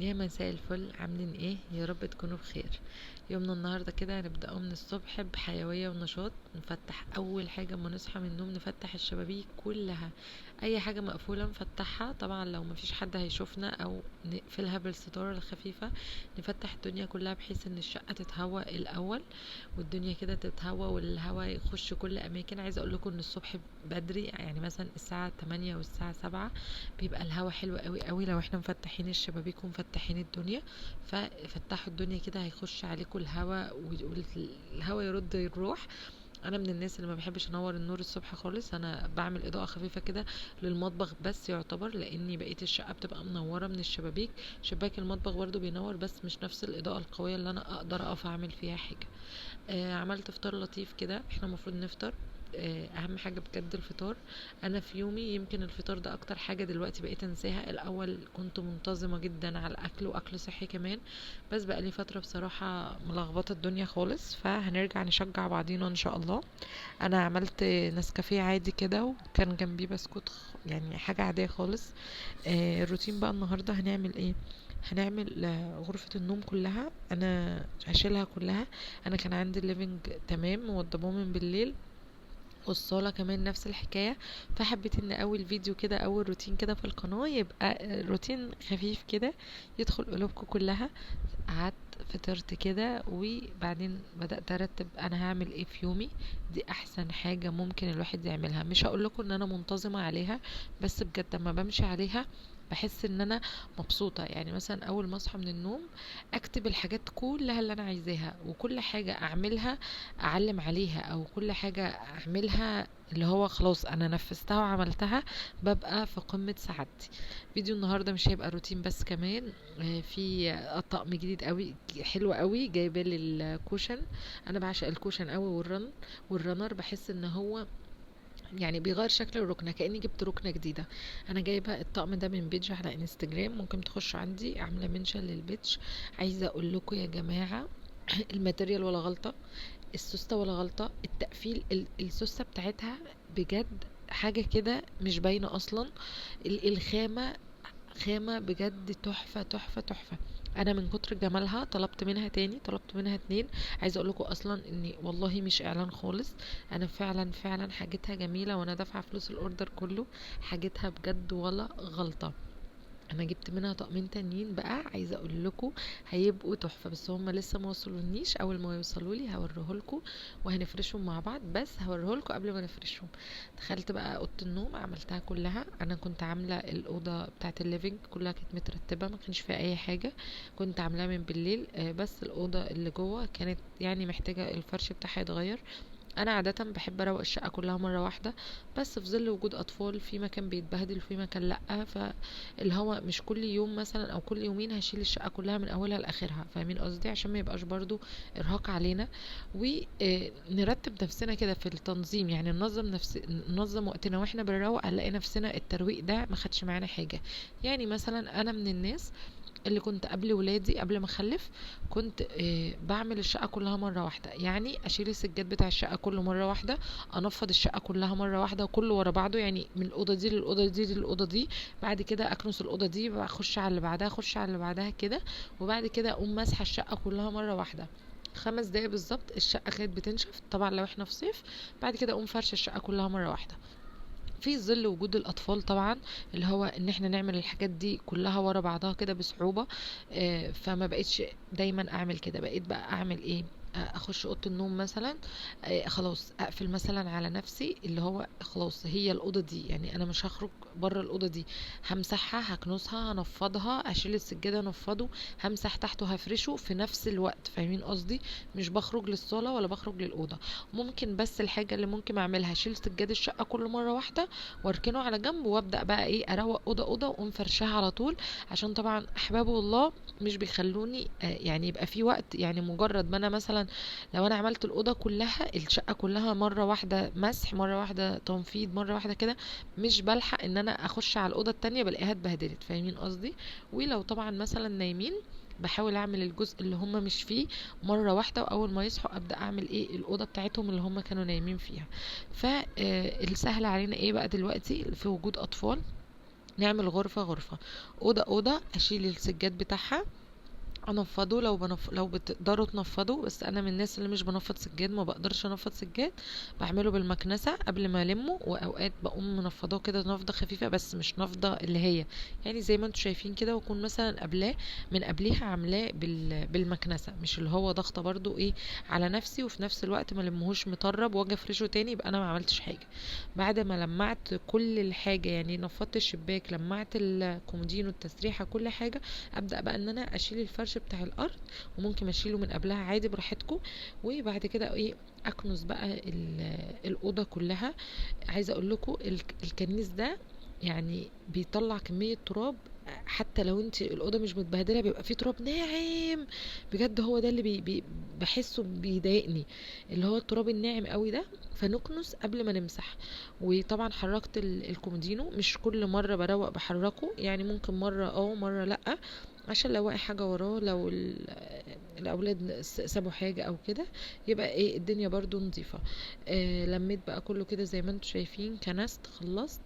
يا مساء الفل، عاملين ايه؟ يا رب تكونوا بخير. يومنا النهارده كده هنبدأه من الصبح بحيوية ونشاط. نفتح اول حاجة اما نصحى من النوم، نفتح الشبابيك كلها. اي حاجة مقفولة نفتحها، طبعا لو مفيش حد هيشوفنا، او نقفلها بالستارة الخفيفة. نفتح الدنيا كلها بحيث ان الشقة تتهوى الاول، والدنيا كده تتهوى والهواء يخش كل اماكن. عايزه اقول لكم ان الصبح بدري، يعني مثلا الساعه 8 والساعه 7 بيبقى الهواء حلو قوي قوي لو احنا مفتحين الشبابيك ومفتحين الدنيا. ففتحوا الدنيا كده، هيخش عليكم الهواء والهواء يرد يروح. انا من الناس اللي ما بحبش انور النور الصبح خالص. انا بعمل اضاءه خفيفه كده للمطبخ بس يعتبر، لاني بقيه الشقه بتبقى منوره من الشبابيك. شباك المطبخ برضو بينور، بس مش نفس الاضاءه القويه اللي انا اقدر اقف اعمل فيها حاجه. عملت فطار لطيف كده. احنا المفروض نفطر. اهم حاجه بجد الفطار. انا في يومي يمكن الفطار ده اكتر حاجه دلوقتي بقيت انساها. الاول كنت منتظمه جدا على الاكل، واكل صحي كمان. بس بقى لي فتره بصراحه ملخبطه الدنيا خالص، فهنرجع نشجع بعضينا ان شاء الله. انا عملت نسكافيه عادي كده، وكان جنبيه بسكوت، يعني حاجه عاديه خالص. الروتين بقى النهارده هنعمل ايه؟ هنعمل غرفة النوم كلها انا هشيلها كلها. انا كان عندي الليفينج تمام موضباه من بالليل، والصالة كمان نفس الحكاية. فحبيت ان اول فيديو كده، اول روتين كده في القناة، يبقى روتين خفيف كده يدخل قلوبكم كلها. قعدت فطرت كده، وبعدين بدأت ارتب انا هعمل ايه في يومي. دي احسن حاجة ممكن الواحد يعملها. مش هقول لكم ان انا منتظمة عليها، بس بجد لما بمشي عليها بحس ان انا مبسوطة. يعني مثلا اول ما اصحى من النوم اكتب الحاجات كلها اللي انا عايزاها، وكل حاجة اعملها اعلم عليها، او كل حاجة اعملها اللي هو خلاص انا نفذتها وعملتها، ببقى في قمة سعادتي. فيديو النهاردة مش هيبقى روتين بس، كمان في طقم جديد قوي حلو قوي جايبه للكوشن. انا بعشق الكوشن قوي، والرنر بحس ان هو يعني بيغير شكل الركنه، كاني جبت ركنه جديده. انا جايبه الطقم ده من بيج على انستجرام، ممكن تخشوا عندي، عامله منشن للبيج. عايزه اقول لكم يا جماعه الماتيريال ولا غلطه، السوسته ولا غلطه، التقفيل السوسته بتاعتها بجد حاجه كده مش باينه اصلا. الخامه خامة بجد تحفة تحفة تحفة. انا من كتر جمالها طلبت منها تاني، طلبت منها اتنين. عايزه اقول لكم اصلا اني والله مش اعلان خالص، انا فعلا فعلا حاجتها جميله، وانا دافعه فلوس الاوردر كله. حاجتها بجد ولا غلطه. انا جبت منها طقمين تانيين بقى، عايزه اقول لكم هيبقوا تحفه، بس هم لسه ما وصلونيش. اول ما يوصلوا لي هوريه لكم وهنفرشهم مع بعض، بس هوريه لكم قبل ما نفرشهم. دخلت بقى اوضه النوم، عملتها كلها. انا كنت عامله الاوضه بتاعه الليفينج كلها كانت مترتبه، ما كانش فيها اي حاجه. كنت عاملاها من بالليل. بس الاوضه اللي جوه كانت يعني محتاجه الفرش بتاعها يتغير. انا عاده بحب اروق الشقه كلها مره واحده، بس في ظل وجود اطفال في مكان بيتبهدل وفي مكان لا، فاللي هو مش كل يوم مثلا او كل يومين هشيل الشقه كلها من اولها لاخرها. فاهمين قصدي؟ عشان ما يبقاش برضو ارهاق علينا، ونرتب نفسنا كده في التنظيم. يعني ننظم وقتنا واحنا بنروق، هنلاقي نفسنا الترويق ده ما خدش معانا حاجه. يعني مثلا انا من الناس اللي كنت قبل ولادي، قبل ما اخلف، كنت بعمل الشقه كلها مره واحده. يعني اشيل السجاد بتاع الشقه كله مره واحده، انفض الشقه كلها مره واحده وكله ورا بعضه، يعني من الاوضه دي للاوضه دي للاوضه دي. بعد كده اكنس الاوضه دي، اخش على اللي بعدها، اخش على اللي بعدها كده. وبعد كده اقوم ماسحه الشقه كلها مره واحده. 5 دقايق بالظبط الشقه كانت بتنشف، طبعا لو احنا في صيف. بعد كده اقوم فرشه الشقه كلها مره واحده، في ظل وجود الاطفال طبعا، اللي هو ان احنا نعمل الحاجات دي كلها ورا بعضها كده بصعوبة. فما بقيتش دايما اعمل كده. بقيت بقى اعمل ايه؟ اخش اوضه النوم مثلا، خلاص اقفل مثلا على نفسي، اللي هو خلاص هي الاوضه دي، يعني انا مش هخرج بره الاوضه دي. همسحها، هكنسها، هنفضها، اشيل السجاده انفضه، همسح تحته، هفرشه في نفس الوقت. فاهمين قصدي؟ مش بخرج للصاله ولا بخرج للاوضه. ممكن بس الحاجه اللي ممكن اعملها اشيل سجاد الشقه كل مره واحده، واركنه على جنب، وابدا بقى ايه، اروق اوضه اوضه واقوم فرشها على طول. عشان طبعا احباب الله مش بيخلوني يعني يبقى في وقت. يعني مجرد ما انا مثلا لو انا عملت الاوضه كلها، الشقه كلها مره واحده مسح، مره واحده تنفيض، مره واحده كده، مش بلحق ان انا اخش على الاوضه التانية بلاقيها اتبهدلت. فاهمين قصدي؟ ولو طبعا مثلا نايمين، بحاول اعمل الجزء اللي هم مش فيه مره واحده، واول ما يصحوا ابدا اعمل ايه الاوضه بتاعتهم اللي هم كانوا نايمين فيها. فالسهل علينا ايه بقى دلوقتي في وجود اطفال؟ نعمل غرفة غرفة، أوضة أوضة، أشيل السجاد بتاعها، انفضه لو بتقدروا تنفضوا، بس انا من الناس اللي مش بنفض سجاد، ما بقدرش انفض سجاد، بعمله بالمكنسه قبل ما المه، واوقات بقوم منفضاه كده نفضه خفيفه بس مش نفضه اللي هي يعني زي ما انتم شايفين كده، واكون مثلا قبلاه من قبليها عاملاه بالمكنسه، مش اللي هو ضغطه برضو ايه على نفسي، وفي نفس الوقت ما لمهوش مطرب واجي افرشه تاني يبقى انا ما عملتش حاجه. بعد ما لمعت كل الحاجه، يعني نفضت الشباك، لمعت الكومودينو، التسريحه، كل حاجه، ابدا بقى ان انا اشيل الفرش بتاع الارض، وممكن اشيله من قبلها عادي براحتكم. وبعد كده ايه، اكنس بقى الاوضه كلها. عايزه اقول لكم الكنيس ده يعني بيطلع كميه تراب، حتى لو انت الاوضه مش متبهدله بيبقى فيه تراب ناعم بجد، هو ده اللي بحسه بيضايقني، اللي هو التراب الناعم قوي ده. فنكنس قبل ما نمسح. وطبعا حركت الكومودينو، مش كل مره بروق بحركه، يعني ممكن مره مره لا، عشان لو واقع حاجة وراه، لو الأولاد سابوا حاجة أو كده، يبقى ايه الدنيا برضو نظيفة. لميت بقى كله كده زي ما انتم شايفين، كنست، خلصت.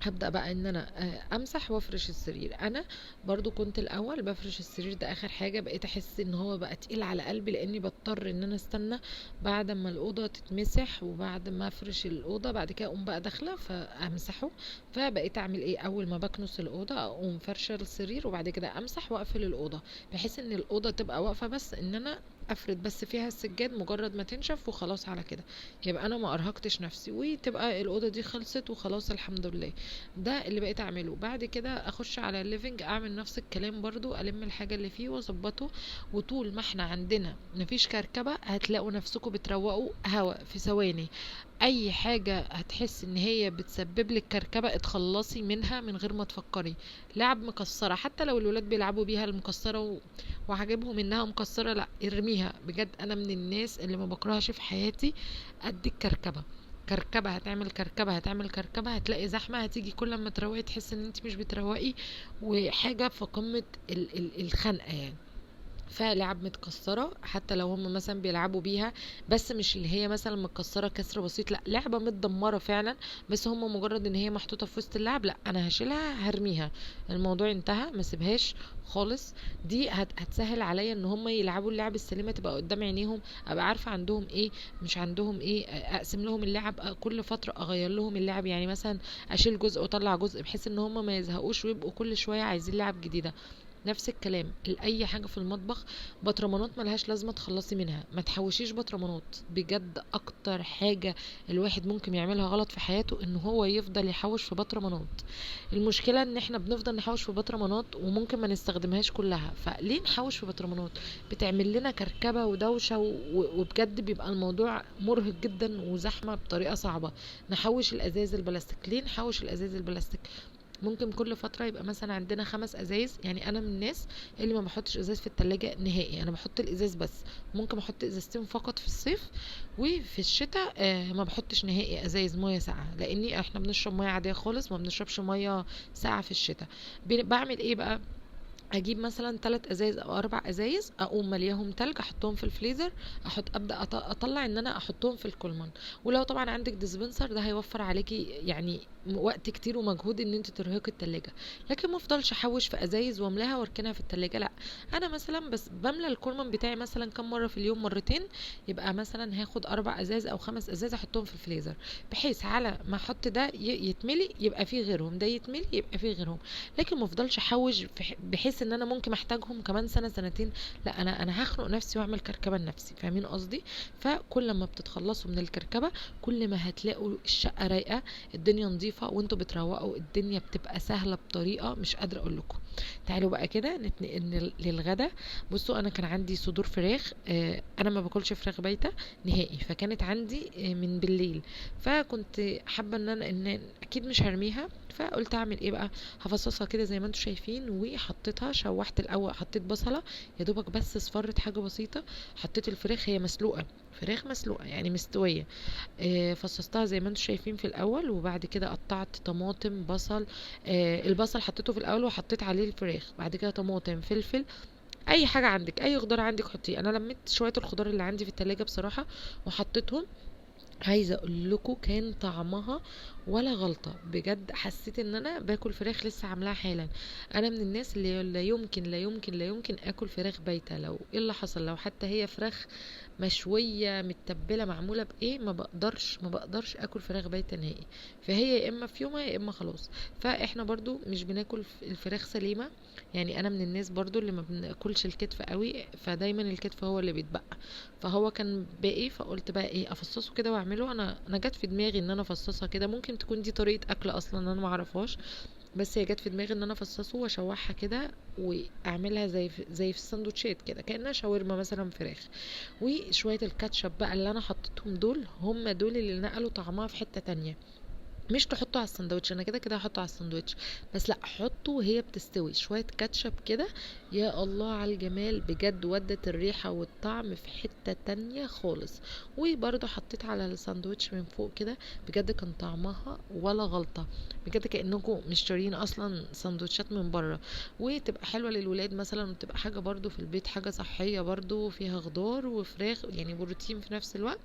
هبدأ بقى ان انا امسح وافرش السرير. انا برضو كنت الاول بفرش السرير ده اخر حاجة، بقيت احس ان هو بقى تقيل على قلبي، لاني بضطر ان انا استنى بعد ما الاوضة تتمسح، وبعد ما افرش الاوضة بعد كده اقوم بقى داخلة فامسحه. فبقيت اعمل ايه، اول ما بكنس الاوضة اقوم فرشة السرير، وبعد كده امسح واقفل الاوضة، بحيث ان الاوضة تبقى واقفة، بس ان انا افرد بس فيها السجاد مجرد ما تنشف وخلاص على كده، يبقى انا ما ارهقتش نفسي، وتبقى الاوضه دي خلصت وخلاص الحمد لله. ده اللي بقيت اعمله. بعد كده اخش على الليفنج، اعمل نفس الكلام برضو، الم الحاجه اللي فيه واظبطه. وطول ما احنا عندنا مفيش كركبه، هتلاقوا نفسكم بتروقوا هوا في ثواني. اي حاجه هتحس ان هي بتسبب لك كركبه اتخلصي منها من غير ما تفكري. لعب مكسره، حتى لو الولاد بيلعبوا بيها المكسره وعجبهم انها مكسره، لا ارميها بجد. انا من الناس اللي ما بكرهش في حياتي قد الكركبه. كركبه هتعمل كركبه هتعمل كركبه، هتلاقي زحمه، هتيجي كل ما تروقي تحس ان انت مش بتروقي، وحاجه في قمه الخنقه يعني. فلعب متكسرة، حتى لو هم مثلا بيلعبوا بيها، بس مش اللي هي مثلا متكسرة كسر بسيط، لا لعبة متدمرة فعلا، بس هم مجرد ان هي محطوطة في وسط اللعب، لا انا هشيلها هرميها، الموضوع انتهى، ما سيبهاش خالص. دي هتسهل عليا ان هم يلعبوا اللعب السليمة، تبقى قدام عينيهم، ابقى عارفة عندهم ايه مش عندهم ايه، اقسم لهم اللعب، كل فترة اغير لهم اللعب، يعني مثلا اشيل جزء واطلع جزء، بحيث ان هم ما يزهقوش ويبقوا كل شوية عايزين لعب جديدة. نفس الكلام لأي حاجة في المطبخ، بطرمانات ملهاش لازمة تخلصي منها، ما تحوشيش بطرمانات، بجد اكتر حاجة الواحد ممكن يعملها غلط في حياته ان هو يفضل يحوش في بطرمانات. المشكلة ان احنا بنفضل نحوش في بطرمانات وممكن ما نستخدمهاش كلها، فليه نحوش في بطرمانات؟ بتعمل لنا كركبة ودوشة وبجد بيبقى الموضوع مرهق جدا وزحمة بطريقة صعبة. نحوش الازاز البلاستيك، ليه نحوش الازاز البلاستيك؟ ممكن كل فترة يبقى مثلا عندنا 5 ازايز، يعني انا من الناس اللي ما بحطش ازاز في التلاجة نهائي، انا بحط الازاز بس، ممكن احط ازازتين فقط في الصيف، وفي الشتاء ما بحطش نهائي ازايز مية ساقعة، لاني احنا بنشرب مية عادية خالص، ما بنشربش مية ساقعة في الشتاء. بعمل ايه بقى، اجيب مثلا 3 ازايز او 4 ازايز، اقوم ملياهم تلج، احطهم في الفريزر، ابدا اطلع ان انا احطهم في الكولمان. ولو طبعا عندك ديسبنسر ده هيوفر عليكي يعني وقت كتير ومجهود ان انت ترهقي التلاجة. لكن ما افضلش احوش في ازايز واملاها واركنها في التلاجة، لا، انا مثلا بس بملى الكولمان بتاعي مثلا كم مره في اليوم، مرتين، يبقى مثلا هاخد 4 ازاز او 5 ازاز احطهم في الفريزر، بحيث على ما احط ده يتملي يبقى فيه غيرهم، ده يتملي يبقى فيه غيرهم. لكن ما افضلش احوش بحيث ان انا ممكن احتاجهم كمان سنه سنتين، لا انا هخنق نفسي واعمل كركبه لنفسي، فاهمين قصدي؟ فكل ما بتتخلصوا من الكركبه، كل ما هتلاقوا الشقه رايقه، الدنيا نظيفه، وانتوا بتروقوا الدنيا بتبقى سهله بطريقه مش قادره اقول لكم. تعالوا بقى كده نتنقل للغدا. بصوا انا كان عندي صدور فراخ، انا ما باكلش فراخ بايته نهائي، فكانت عندي من بالليل، فكنت حابه ان اكيد مش هرميها، فقلت اعمل ايه بقى، هفصصها كده زي ما انتم شايفين، وحطيتها شوحت الاول، حطيت بصله يا دوبك بس اصفرت حاجه بسيطه، حطيت الفراخ هي مسلوقه، فراخ مسلوقه يعني مستويه، فصصتها زي ما انتم شايفين في الاول، وبعد كده قطعت طماطم بصل، البصل حطيته في الاول وحطيت عليه الفراخ، بعد كده طماطم فلفل، اي حاجه عندك، اي خضار عندك حطيه، انا لميت شويه الخضار اللي عندي في التلاجة بصراحه وحطيتهم، عايزه اقول لكم كان طعمها ولا غلطه بجد. حسيت ان انا باكل فراخ لسه عاملاها حالا. انا من الناس اللي لا يمكن لا يمكن لا يمكن اكل فراخ بايته. لو ايه اللي حصل، لو حتى هي فراخ مشويه متبله معموله بايه، ما بقدرش اكل فراخ بايته نهائي. فهي يا اما في يومها يا اما خلاص. فاحنا برضو مش بناكل الفراخ سليمه. يعني انا من الناس برضو اللي ما بناكلش الكتف قوي، فدايما الكتف هو اللي بيتبقى. فهو كان باقي، فقلت بقى ايه افصصه كده واعمله. انا جت في دماغي ان انا افصصها كده. ممكن تكون دي طريقه اكل اصلا انا ما اعرفهاش، بس هي جت في دماغي ان انا افصصه واشوحها كده واعملها زي في السندوتشات كده، كانها شاورما مثلا فراخ. وشويه الكاتشب بقى اللي انا حطيتهم دول، هم دول اللي نقلوا طعمها في حته تانية. مش تحطه على السندوتش، انا كده كده هحطه على السندوتش، بس لا، حطه وهي بتستوي شويه كاتشب كده. يا الله على الجمال بجد، ودت الريحه والطعم في حته تانية خالص. وبرضه حطيت على الساندوتش من فوق كده. بجد كان طعمها ولا غلطه. بجد كانكم مشترين اصلا سندوتشات من بره. وتبقى حلوه للولاد مثلا، وتبقى حاجه برضه في البيت، حاجه صحيه برضه، فيها خضار وفراخ يعني بروتين في نفس الوقت.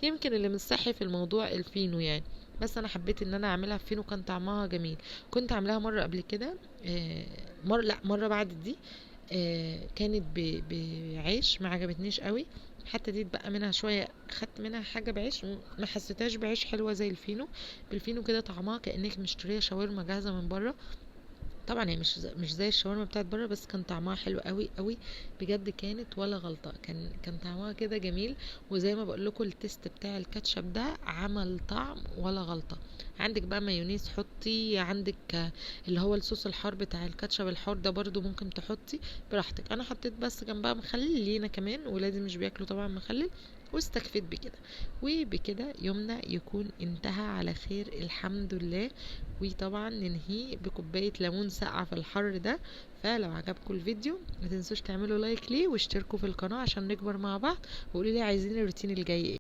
يمكن اللي مش صحي في الموضوع الفينو يعني. بس انا حبيت ان انا اعملها فين، وكان طعمها جميل. كنت عاملاها مره قبل كده، مره، لا مره بعد دي. كانت بعيش، ما عجبتنيش قوي. حتى دي اتبقى منها شويه، خدت منها حاجه بعيش، ما حسيتهاش بعيش حلوه زي الفينو. بالفينو كده طعمها كانك مشتريه شاورما جاهزه من بره. طبعا هي مش زي الشاورما بتاعت بره، بس كان طعمها حلو قوي قوي. بجد كانت ولا غلطه. كان طعمها كده جميل. وزي ما بقول لكم التيست بتاع الكاتشب ده عمل طعم ولا غلطه. عندك بقى مايونيز حطي، عندك اللي هو الصوص الحار بتاع الكاتشب الحار ده برضو ممكن تحطي براحتك. انا حطيت بس جنبها مخلل لينا كمان، ولادي مش بياكلوا طبعا مخلل. واستكفيت بكده. وبكده يومنا يكون انتهى على خير الحمد لله. وطبعا ننهيه بكوباية ليمون ساقعة في الحر ده. فلو عجبكم الفيديو ما تنسوش تعملوا لايك ليه واشتركوا في القناة عشان نكبر مع بعض. وقولوا لي عايزين الروتين الجاي ايه.